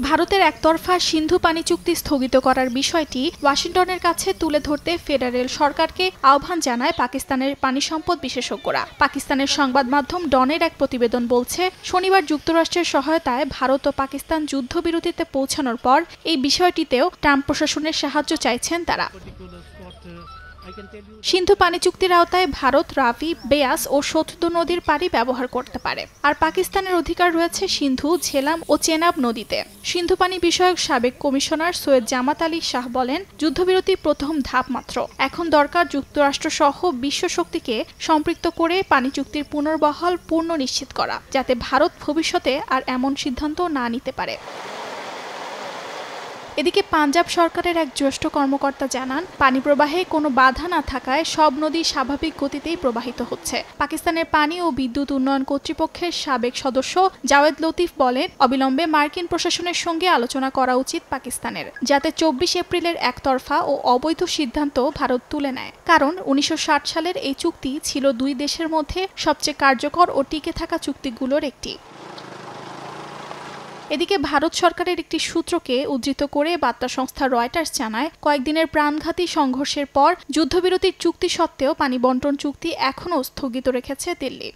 ভারতের একতরফা সিন্ধু পানি চুক্তি স্থগিত করার বিষয়টি ওয়াশিংটনের কাছে তুলে ধরতে ফেডারেল সরকারকে আহ্বান জানায় পাকিস্তানের পানি সম্পদ বিশেষজ্ঞরা। পাকিস্তানের সংবাদ মাধ্যম ডনের এক প্রতিবেদন বলছে, শনিবার যুক্তরাষ্ট্রের সহায়তায় ভারত ও পাকিস্তান যুদ্ধবিরতিতে পৌঁছানোর পর এই বিষয়টিতেও ট্রাম্প প্রশাসনের সাহায্য চাইছেন তারা। সিন্ধু পানি চুক্তির আওতায় ভারত রাভি, বেয়াস ও শতদ্রু নদীর পানি ব্যবহার করতে পারে, আর পাকিস্তানের অধিকার রয়েছে সিন্ধু, ঝেলাম ও চেনাব নদীতে। সিন্ধু পানি বিষয়ক সাবেক কমিশনার সৈয়দ জামাত আলী শাহ বলেন, যুদ্ধবিরতি প্রথম ধাপ মাত্র। এখন দরকার যুক্তরাষ্ট্র সহ বিশ্ব শক্তিকে সম্পৃক্ত করে পানি চুক্তির পুনর্বহাল পূর্ণ নিশ্চিত করা, যাতে ভারত ভবিষ্যতে আর এমন সিদ্ধান্ত না নিতে পারে। এদিকে পাঞ্জাব সরকারের এক জ্যেষ্ঠ কর্মকর্তা জানান, পানি প্রবাহে কোনো বাধা না থাকায় সব নদী স্বাভাবিক গতিতেই প্রবাহিত হচ্ছে। পাকিস্তানের পানি ও বিদ্যুৎ উন্নয়ন কর্তৃপক্ষের সাবেক সদস্য জাওয়েদ লতিফ বলেন, অবিলম্বে মার্কিন প্রশাসনের সঙ্গে আলোচনা করা উচিত পাকিস্তানের, যাতে 24 এপ্রিলের একতরফা ও অবৈধ সিদ্ধান্ত ভারত তুলে নেয়। কারণ 1960 সালের এই চুক্তি ছিল দুই দেশের মধ্যে সবচেয়ে কার্যকর ও টিকে থাকা চুক্তিগুলোর একটি। এদিকে ভারত সরকারের একটি সূত্রকে উদ্ধৃত করে বার্তা সংস্থা রয়টার্স জানায়, কয়েকদিনের প্রাণঘাতী সংঘর্ষের পর যুদ্ধবিরতির চুক্তি সত্ত্বেও পানি বণ্টন চুক্তি এখনও স্থগিত রেখেছে দিল্লি।